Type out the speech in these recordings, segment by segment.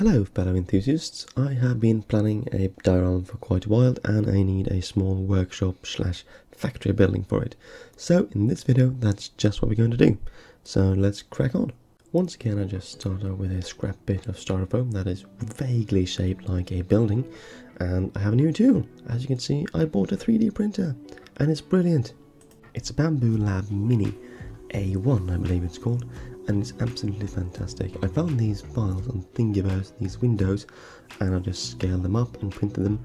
Hello fellow enthusiasts, I have been planning a diorama for quite a while and I need a small workshop slash factory building for it. So in this video that's just what we're going to do. So let's crack on. Once again I just start out with a scrap bit of styrofoam that is vaguely shaped like a building, and I have a new tool. As you can see, I bought a 3D printer and it's brilliant. It's a Bamboo Lab Mini A1 I believe it's called, and it's absolutely fantastic. I found these files on Thingiverse, these windows, and I just scaled them up and printed them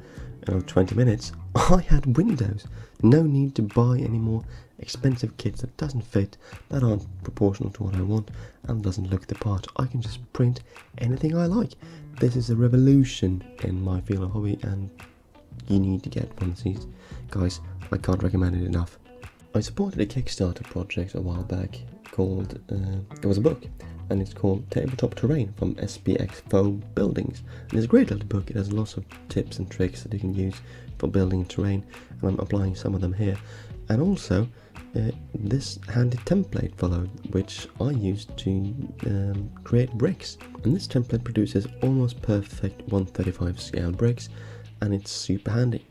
in 20 minutes. I had windows. No need to buy any more expensive kits that doesn't fit, that aren't proportional to what I want, and doesn't look the part. I can just print anything I like. This is a revolution in my field of hobby, and you need to get one of these. Guys, I can't recommend it enough. I supported a Kickstarter project a while back called, it was a book, and it's called Tabletop Terrain from SPX Foam Buildings. And it's a great little book. It has lots of tips and tricks that you can use for building terrain, and I'm applying some of them here. And also, this handy template followed, which I used to create bricks. And this template produces almost perfect 1/35 scale bricks, and it's super handy.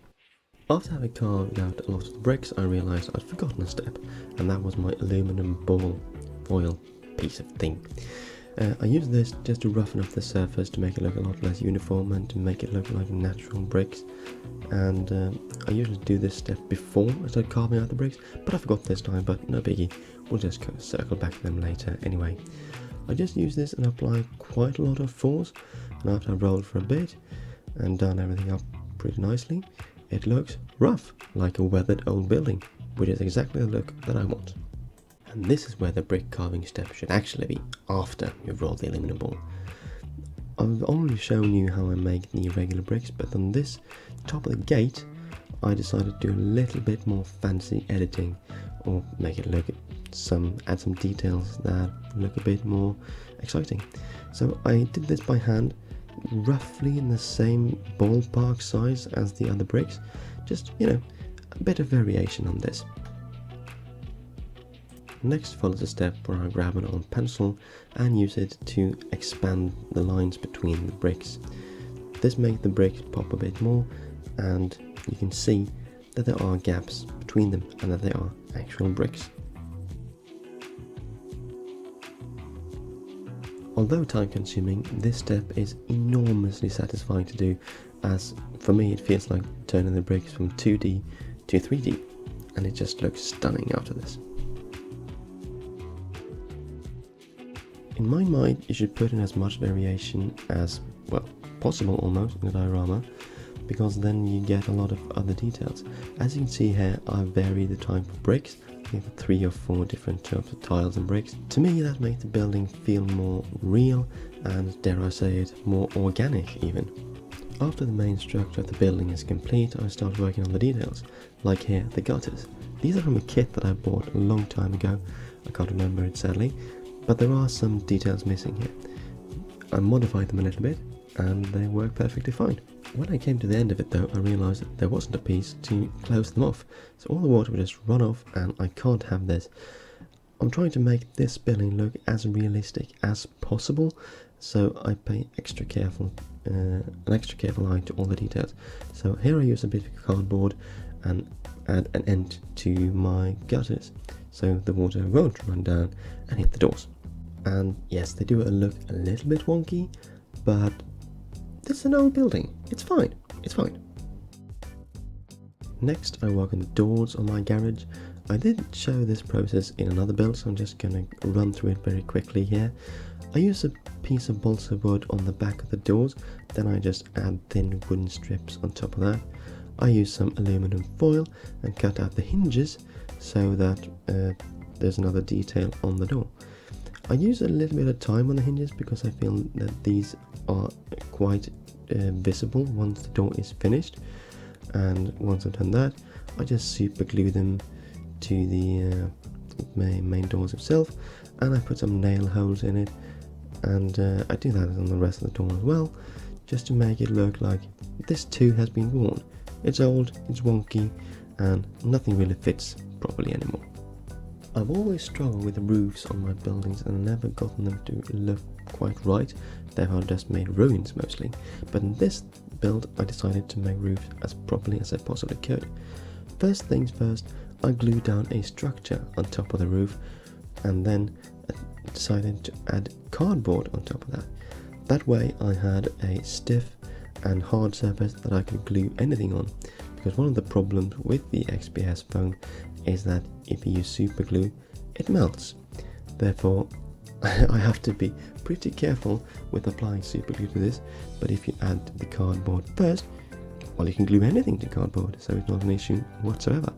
After having carved out a lot of the bricks, I realised I'd forgotten a step, and that was my aluminum ball foil piece of thing. I used this just to roughen up the surface to make it look a lot less uniform and to make it look like natural bricks. And I usually do this step before I start carving out the bricks, but I forgot this time, but no biggie, we'll just circle back to them later anyway. I just use this and apply quite a lot of force, and after I've rolled for a bit and done everything up pretty nicely, it looks rough, like a weathered old building, which is exactly the look that I want. And this is where the brick carving step should actually be, after you've rolled the aluminum ball. I've already shown you how I make the regular bricks, but on this top of the gate, I decided to do a little bit more fancy editing, or make it look add some details that look a bit more exciting. So I did this by hand, roughly in the same ballpark size as the other bricks, just, you know, a bit of variation on this. Next follows a step where I grab an old pencil and use it to expand the lines between the bricks. This makes the bricks pop a bit more, and you can see that there are gaps between them and that they are actual bricks. Although time consuming, this step is enormously satisfying to do, as for me it feels like turning the bricks from 2D to 3D, and it just looks stunning after this. In my mind, you should put in as much variation as, well, possible almost in a diorama, because then you get a lot of other details. As you can see here, I've varied the type of bricks. I think 3 or 4 different types of tiles and bricks. To me, that makes the building feel more real and, dare I say it, more organic even. After the main structure of the building is complete, I start working on the details, like here, the gutters. These are from a kit that I bought a long time ago. I can't remember it sadly, but there are some details missing here. I modified them a little bit, and they work perfectly fine. When I came to the end of it though, I realised that there wasn't a piece to close them off, so all the water would just run off, and I can't have this. I'm trying to make this building look as realistic as possible, so I pay an extra careful eye to all the details. So here I use a bit of cardboard and add an end to my gutters, so the water won't run down and hit the doors. And yes, they do look a little bit wonky, but this is an old building. It's fine. It's fine. Next, I work on the doors on my garage. I did show this process in another build, so I'm just going to run through it very quickly here. I use a piece of balsa wood on the back of the doors, then I just add thin wooden strips on top of that. I use some aluminum foil and cut out the hinges so that there's another detail on the door. I use a little bit of time on the hinges because I feel that these are quite visible once the door is finished, and once I've done that, I just super glue them to the main doors itself, and I put some nail holes in it, and I do that on the rest of the door as well, just to make it look like this too has been worn. It's old, it's wonky, and nothing really fits properly anymore. I've always struggled with the roofs on my buildings and never gotten them to look quite right. Therefore, I just made ruins mostly. But in this build, I decided to make roofs as properly as I possibly could. First things first, I glued down a structure on top of the roof, and then decided to add cardboard on top of that. That way I had a stiff and hard surface that I could glue anything on, because one of the problems with the XPS foam is that if you use super glue, it melts. Therefore, I have to be pretty careful with applying super glue to this, but if you add the cardboard first, well, you can glue anything to cardboard, so it's not an issue whatsoever.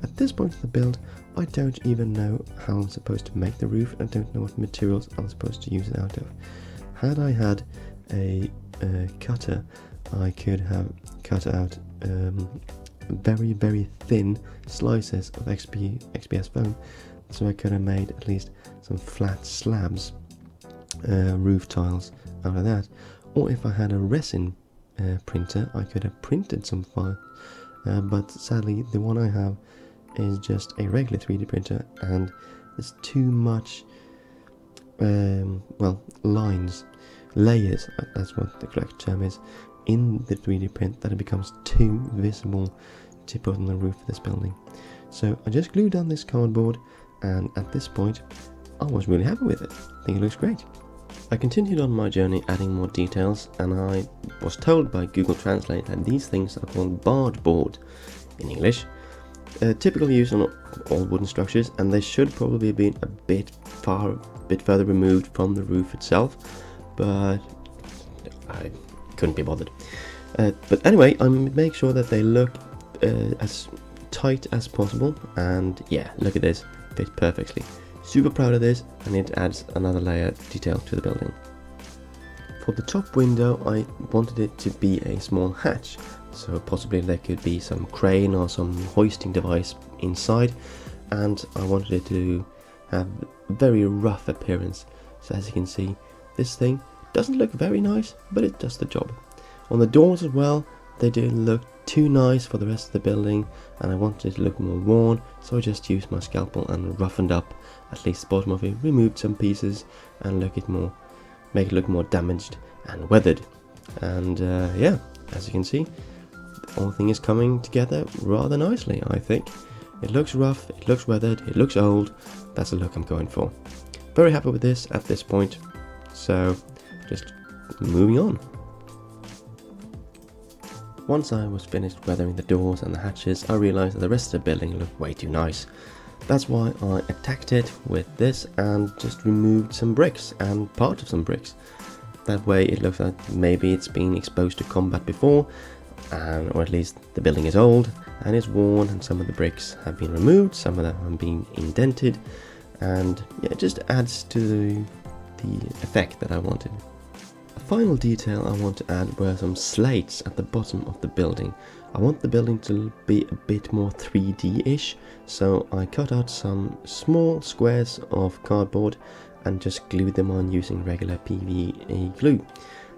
At this point of the build, I don't even know how I'm supposed to make the roof. I don't know what materials I'm supposed to use it out of. Had I had a cutter, I could have cut out very thin slices of XPS foam, so I could have made at least some flat slabs, roof tiles out of that. Or if I had a resin printer, I could have printed some files, but sadly the one I have is just a regular 3D printer, and there's too much layers, that's what the correct term is, in the 3D print, that it becomes too visible to put on the roof of this building. So I just glued down this cardboard, and at this point I was really happy with it. I think it looks great. I continued on my journey adding more details, and I was told by Google Translate that these things are called barge board in English. Typical use on all wooden structures, and they should probably have been a bit further removed from the roof itself, but I couldn't be bothered. But anyway, I make sure that they look as tight as possible, and yeah, look at this, fits perfectly. Super proud of this, and it adds another layer of detail to the building. For the top window, I wanted it to be a small hatch, so possibly there could be some crane or some hoisting device inside, and I wanted it to have a very rough appearance. So as you can see, this thing doesn't look very nice, but it does the job. On the doors as well, they didn't look too nice for the rest of the building, and I wanted it to look more worn, so I just used my scalpel and roughened up at least the bottom of it, removed some pieces, and make it look more damaged and weathered. And yeah, as you can see, the whole thing is coming together rather nicely, I think. It looks rough, it looks weathered, it looks old. That's the look I'm going for. Very happy with this at this point, so just moving on. Once I was finished weathering the doors and the hatches, I realised that the rest of the building looked way too nice. That's why I attacked it with this and just removed some bricks and part of some bricks. That way it looks like maybe it's been exposed to combat before, or at least the building is old and is worn, and some of the bricks have been removed, some of them have been indented, and yeah, it just adds to the effect that I wanted. A final detail I want to add were some slates at the bottom of the building. I want the building to be a bit more 3D-ish, so I cut out some small squares of cardboard and just glued them on using regular PVA glue.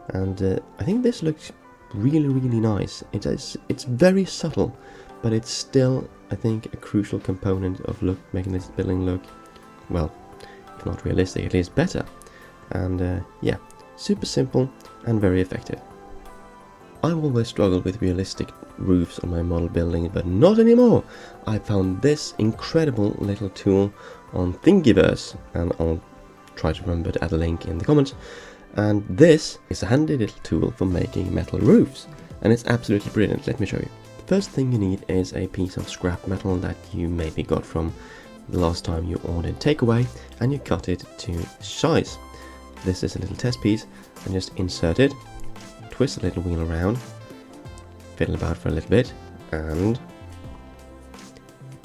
And I think this looks really nice. It's very subtle, but it's still, I think, a crucial component of making this building look, well, if not realistic, at least better. And yeah, super simple and very effective. I've always struggled with realistic roofs on my model building, but not anymore. I found this incredible little tool on Thingiverse, and I'll try to remember to add a link in the comments. And this is a handy little tool for making metal roofs, and it's absolutely brilliant. Let me show you. The first thing you need is a piece of scrap metal that you maybe got from the last time you ordered takeaway, and you cut it to size. This is a little test piece, and just insert it, twist the little wheel around, fiddle about for a little bit, and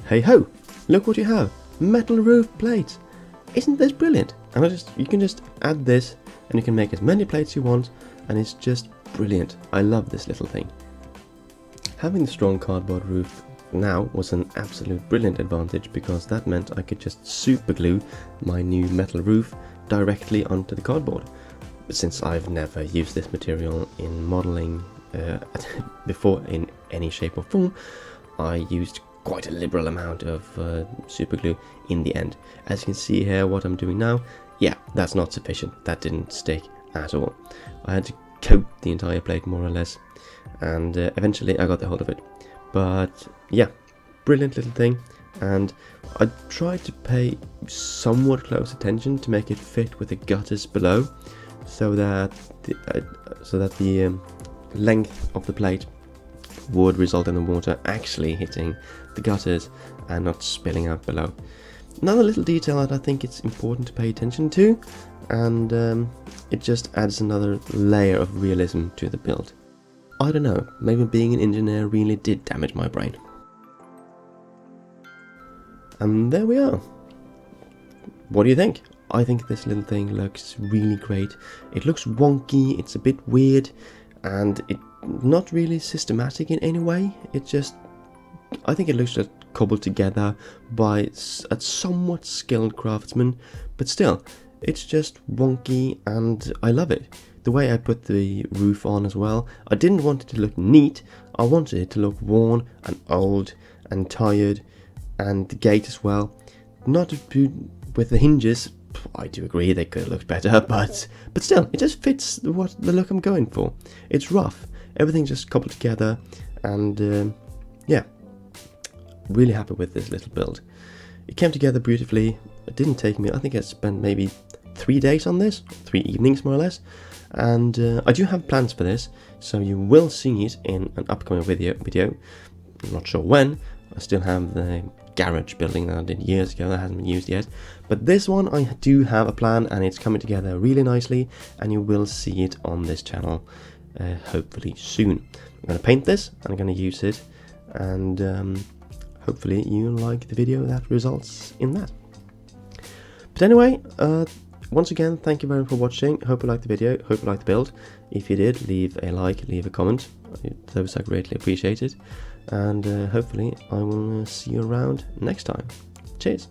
hey ho! Look what you have! Metal roof plates! Isn't this brilliant? And you can just add this, and you can make as many plates you want, and it's just brilliant. I love this little thing. Having the strong cardboard roof now was an absolute brilliant advantage, because that meant I could just super glue my new metal roof directly onto the cardboard. Since I've never used this material in modeling before in any shape or form, I used quite a liberal amount of super glue in the end. As you can see here, what I'm doing now yeah, that's not sufficient. That didn't stick at all. I had to coat the entire plate more or less, and eventually I got the hold of it. But yeah, brilliant little thing, and I tried to pay somewhat close attention to make it fit with the gutters below, so that the length of the plate would result in the water actually hitting the gutters and not spilling out below. Another little detail that I think it's important to pay attention to, and it just adds another layer of realism to the build. I don't know, maybe being an engineer really did damage my brain. And there we are. What do you think? I think this little thing looks really great. It looks wonky, it's a bit weird, and it's not really systematic in any way. It just, I think it looks just cobbled together by a somewhat skilled craftsman, but still, it's just wonky, and I love it. The way I put the roof on as well, I didn't want it to look neat, I wanted it to look worn and old and tired, and the gate as well. Not with the hinges, I do agree they could have looked better, but still, it just fits the look I'm going for. It's rough, everything's just cobbled together, and yeah, really happy with this little build. It came together beautifully. It didn't take me, I think I spent maybe 3 days on this, 3 evenings more or less, and I do have plans for this, so you will see it in an upcoming video. I'm not sure when. I still have the garage building that I did years ago that hasn't been used yet, but this one I do have a plan, and it's coming together really nicely, and you will see it on this channel hopefully soon. I'm going to paint this and I'm going to use it, and hopefully you like the video that results in that. But anyway, once again, thank you very much for watching. Hope you liked the video, hope you liked the build. If you did, leave a like, leave a comment. Those are greatly appreciated. And hopefully I will see you around next time. Cheers.